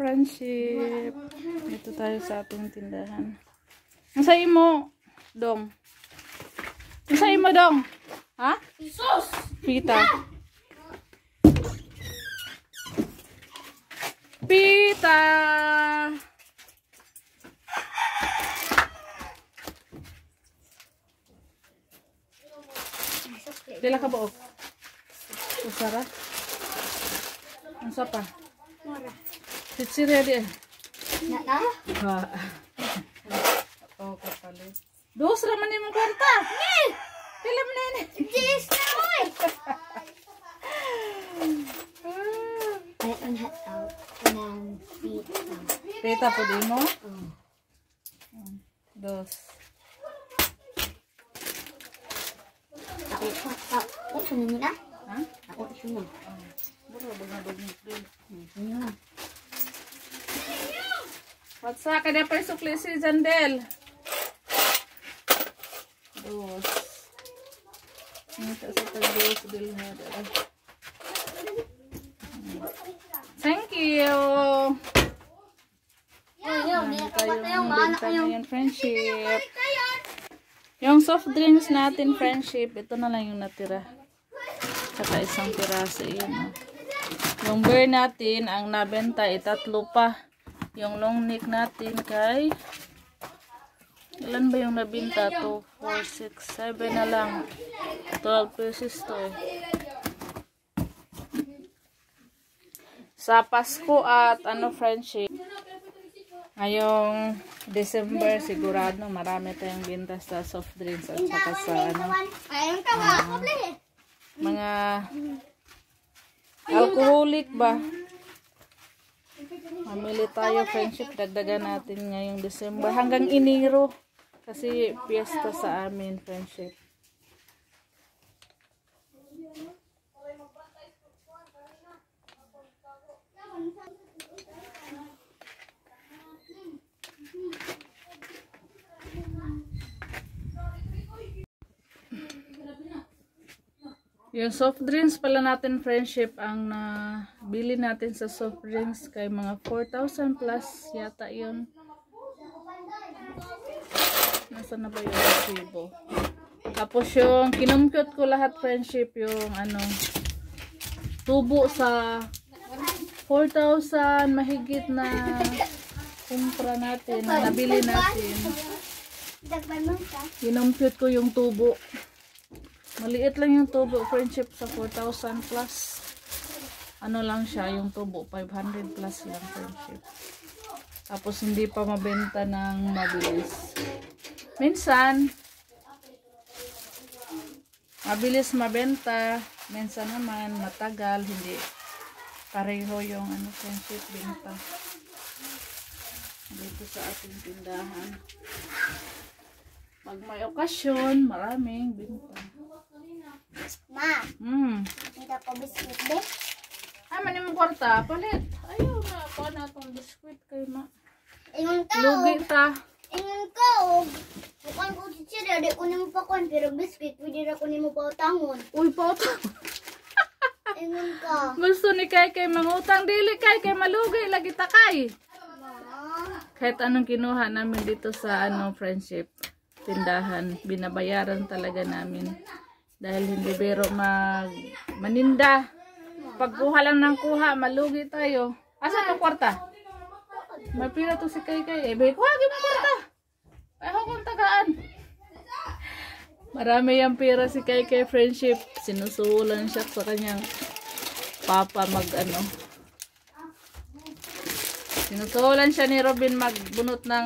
friendship. Dito tayo sa ating tindahan. Ang sa'yo mo, Dong? Ang sa'yo mo, Dong? Ha? Sus! Pita. Pita! Dila ka ba? Usara? Ang sapa? Mura. Sitsiri di eh. Nata? Ha. Ako kapalit. Dos raman yung kwarta. Pila mo na yun. Jeez na oy! Ay, ang hataw ng pita. Pita po di mo? Dos. Ako sunod na? Ha? Ako sunod. Buro, bugna-bugnik din. Sunod. Watsa ka na pa sukli si Jandel. Dos. Ito sa tag-dos bilhin. Thank you. Yung benta ngayon, friendship. Yung soft drinks natin, friendship, ito na lang yung natira. Saka isang piraso yun. Yung beer natin, ang nabenta, itatlo pa. Yung long neck natin kay, ilan ba yung nabenta? 2, 4, 6, 7 na lang. 12 pesos to eh. Sa Pasko at friendship, ngayong December sigurado marami tayong binta sa soft drinks at saka sa mga alcoholic ba. Mamili tayo, friendship, dagdagan natin ngayong December hanggang Enero kasi piyesta sa amin, friendship. Yung soft drinks pala natin, friendship, ang nabili natin sa soft drinks kay mga 4,000 plus yata yun. Nasaan na ba yung resibo? Tapos yung kinumcute ko lahat, friendship, yung tubo sa 4,000 mahigit na kumpra natin, na nabili natin. Kinumcute ko yung tubo. Maliit lang yung tubo, friendship, sa 4,000 plus. Ano lang siya, yung tubo, 500 plus lang, friendship. Tapos hindi pa mabenta ng mabilis. Minsan, mabilis mabenta. Minsan naman, matagal, hindi pareho yung friendship, benta. Dito sa ating tindahan. Pag may okasyon, maraming binta. Ma, hindi ko biscuit be? Ay, manin mo kwarta, palit. Ayaw na, ako na itong biskuit kay ma. Ingon ka, Lugi ta. ingon ka, bukan ko si Chira, di ko nimo pa kon, pero biscuit, pwede na ko nimo pa utangon. Uy, pauta. Ingon ka. Gusto ni kay mangutang dili kay malugay lagi ta kay. Ma, Kahit anong kinuha namin dito sa friendship tindahan, binabayaran talaga namin. Dahil hindi biro maninda. Pagkuha lang ng kuha, malugi tayo. Asan ang kwarta? May pira to si Kay. Kuha, mo kwarta. Ay, kung tagaan. Marami yung pira si Kay, friendship. Sinusulan siya sa kanyang papa sinusulan siya ni Robin magbunot ng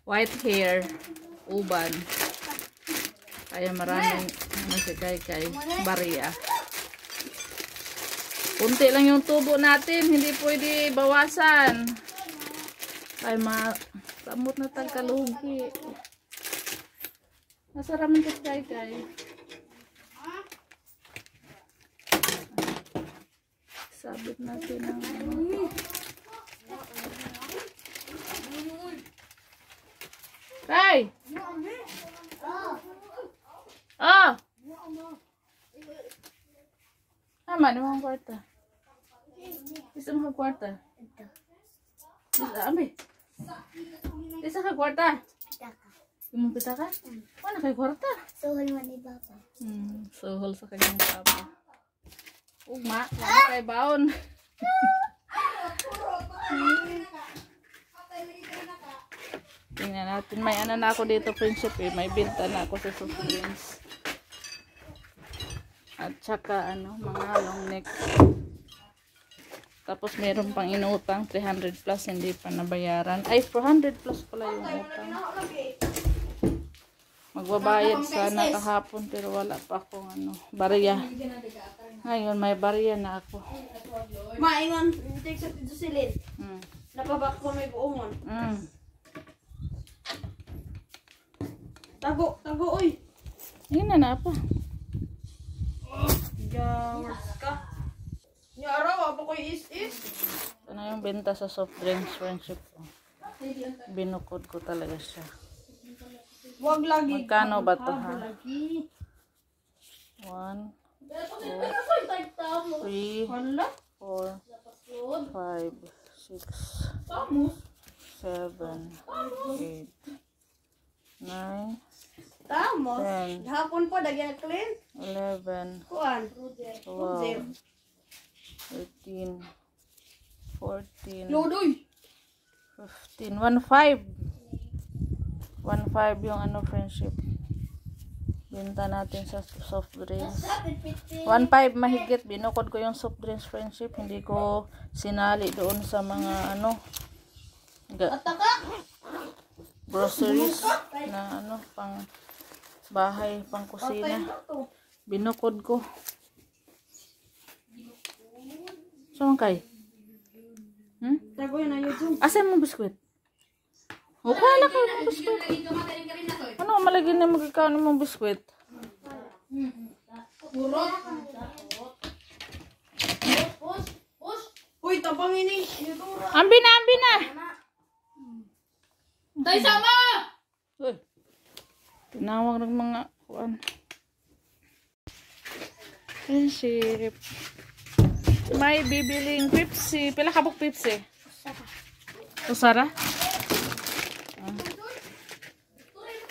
white hair, uban. Kaya maraming si Kay barya. Kunti lang yung tubo natin, hindi pwede bawasan. Ay samot na tagkalugi. Nasaraman ka Kay. Sabit natin ang Kay! Tama naman ang kwarta. Gusto mo ang kwarta? Isa, ambi. Isa ka kwarta. Pitaka. Imong pita ka? Ano kay kwarta? Suhol man ni Papa. Suhol sa kanyang papa. Ugma, wala kay baon. Tingnan natin, may ano na ako dito, friendship eh. May binta na ako sa soft drinks. At saka ano, mga long neck. Tapos meron pang inutang, 300 plus, hindi pa nabayaran. Ay, 400 plus pala yung utang. Magbabayad sana kahapon pero wala pa akong ano, barya. Ngayon may barya na ako. Maingon, take sa tito silid. Napabak ko may buongon. Tago, oy. Yun na pa. Jawas ka. Nyara, apa ko is? Ito na yung benta sa soft drinks, friendship ko. Binukod ko talaga siya. Wag lagi. Magkano ba ito ha? Lagi. 1, 2, 3, 4, 5, 6, 7, 8, 9, Tamos. 10, Hapon po, dagyan clean. 11, Kuan. 12, 13, 14, Lodoy. 15, 1.5. 1.5 yung ano, friendship. Benta natin sa soft drinks. 1.5 mahigit. Binukod ko yung soft drinks, friendship. Hindi ko sinali doon sa mga ano, groceries na ano, pang bahay, pang kusina. Binukod ko. Saan kay? Tago yun na YouTube. Asan mo biskwit? Wala kayo mong biskwit. Ano malagyan na magkakaon ng mong biskwit? Uy, tapang ini. Ambi na! Tay sama! Uy, tinawag ng mga kuan. Friendship. May bibiling Pepsi. Pila kabok Pepsi? Usara?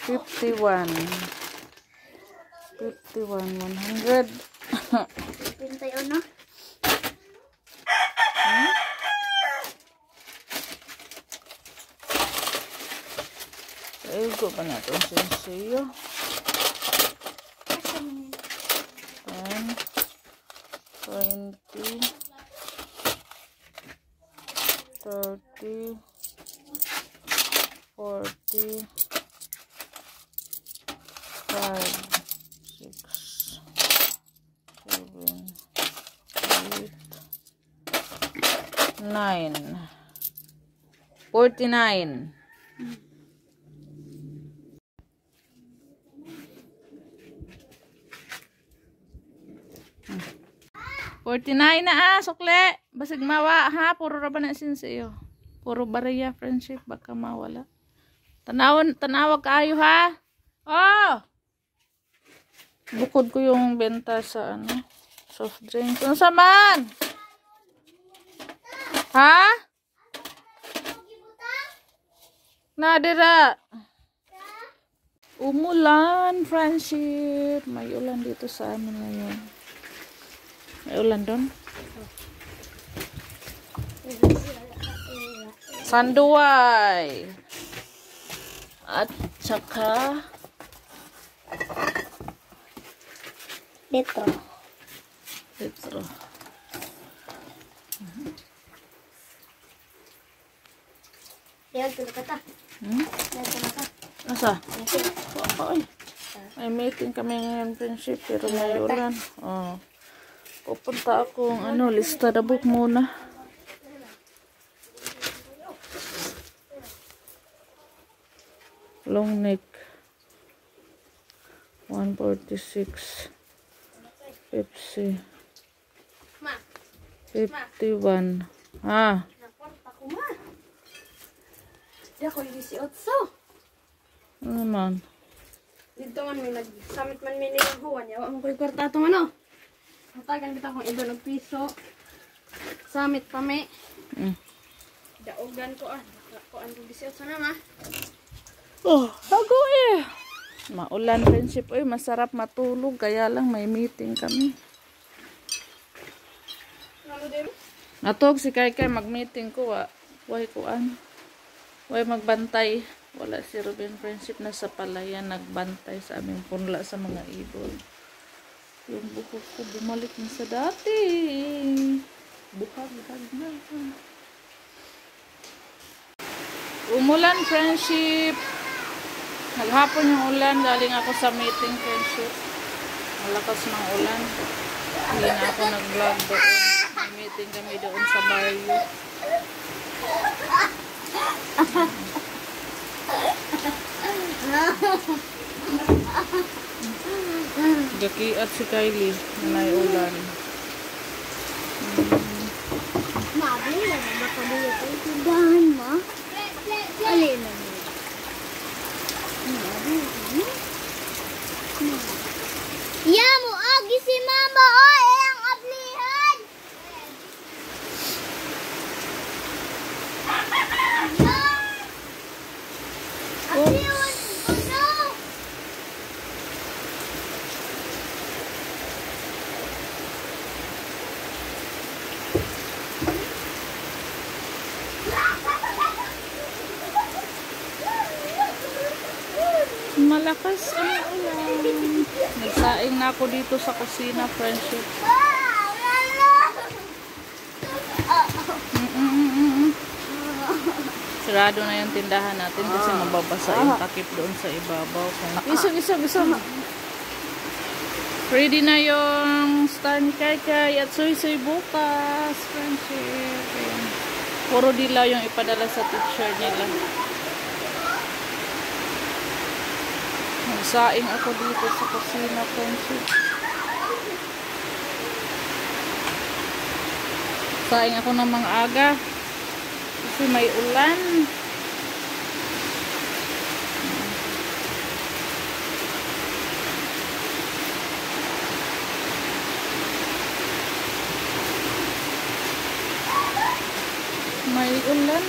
51. 100. Pintay o no? Ayun ko pa na itong sensiyo. 10, 20, 30, 40, 5, 6, 7, 8, 9, 49. 49 na sukle. Basig mawa ha, puro ra ba na sinsiyo. Puro bariya, friendship, baka mawala. Tanawag kayo ha. Oh! Bukod ko yung benta sa ano, soft drink. Ano saman? Ha? Nadira. Umulan, friendship. May ulan dito sa amin ngayon. May ulan doon. Sanduay. At saka Litro. litro. Yan, tulog ka ta. Yan, tulog ka. Asa? Ay. May meeting kami ngayon, friendship, pero may ulan. Oh. Pupunta akong ano, lista na book muna. Long neck. 146. Pepsi. 51. Ah. Naporta ko ma. Di ako yung 18. Ano naman? Dito man may nag-summit man may nilahuan. Yawa mo ko yung kwarta itong ano. Matagan kita kung iba ng piso. Summit pa may. Daogan ko Kuan ko bisiot sana ma. Oh, hago eh. Maulan friendship. Uy, masarap matulog. Kaya lang may meeting kami. Ano din? Natog si Kai mag-meeting ko. Why kuan? Why magbantay? Wala si Ruben friendship na sa palayan. Nagbantay sa aming punla sa mga ibon. Yung buhok ko bumalik na sa dati. Buhag-hag na. Umulan friendship. Naghapon yung ulan. Galing ako sa meeting friendship. Malakas ng ulan. Hindi na ako nag-vlog doon. May meeting kami doon sa barrio. Gakiat si Kylie. Nanay ulan. Mabili na makabili ko. Tindahan mo. Alin na mo. Ya mo agi si mama ang ablihan. Ablihan. Oh no. Malakas ang ulan. Nagsaing na ako dito sa kusina, friendship. Sarado na yung tindahan natin kasi mababasa yung takip doon sa ibabaw. Isa. Ready na yung star ni Kai at Soy bukas, friendship. Ayan. Puro dilaw yung ipadala sa teacher nila. Nagsaing ako dito sa kusina, friendship. Saing ako ng mga aga. Kasi may ulan. May ulan.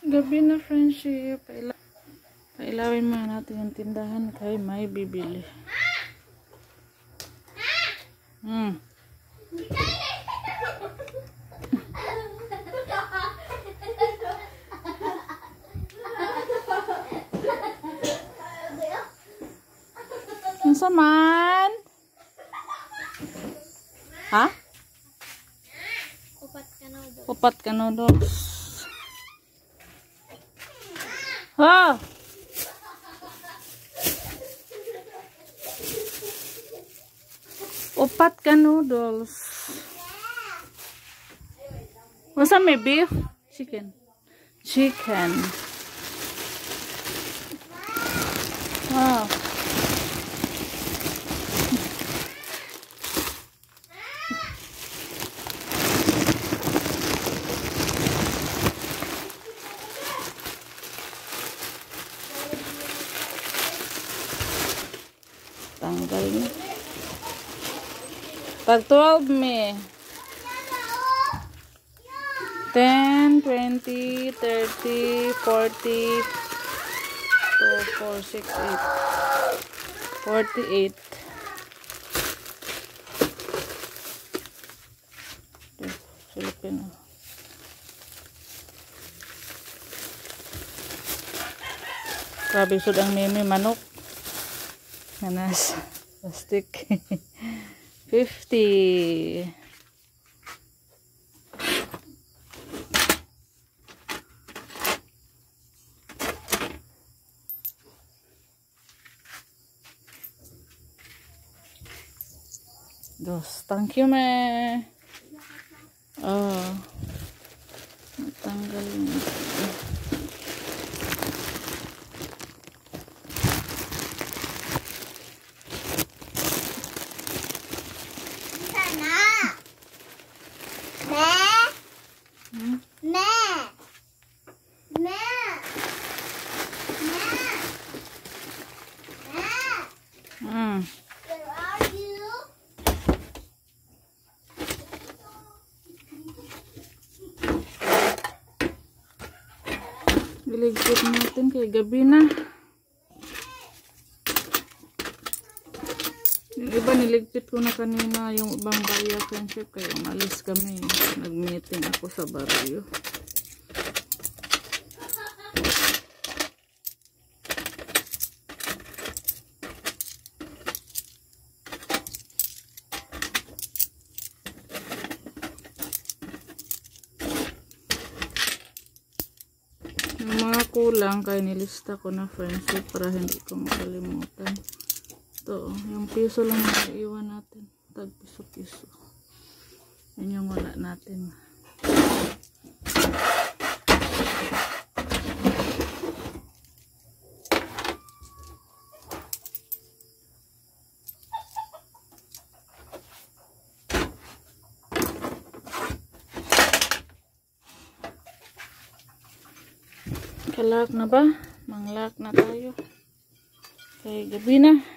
Gabi na friendship. Pailawin muna natin yung tindahan kay may bibili. Ang saman? Ha? Upat ka noodles. Ha? Upat ka noodles. Masa may beef? Chicken. Wow. Tanggal na. Tag 12 me. 10, 20, 30, 40, 2, 4, 6, 8. 48. Silipin na. Grabe sud ang meme manok. Ganas. Plastic. 50. Dos. Thank you, me. Oh. Natanggal yun. iligpit natin kay gabi na. Yung iba niligpit ko na kanina, yung ibang barya friendship, kaya umalis kami. Nag-meeting ako sa baryo. Yung mga kulang, kaya nilista ko na friendship para hindi ko makalimutan. Ito, yung piso lang na iwan natin. Tag piso-piso. Yan yung wala natin. Kalak na ba? Manglak na tayo. Kaya gabi na.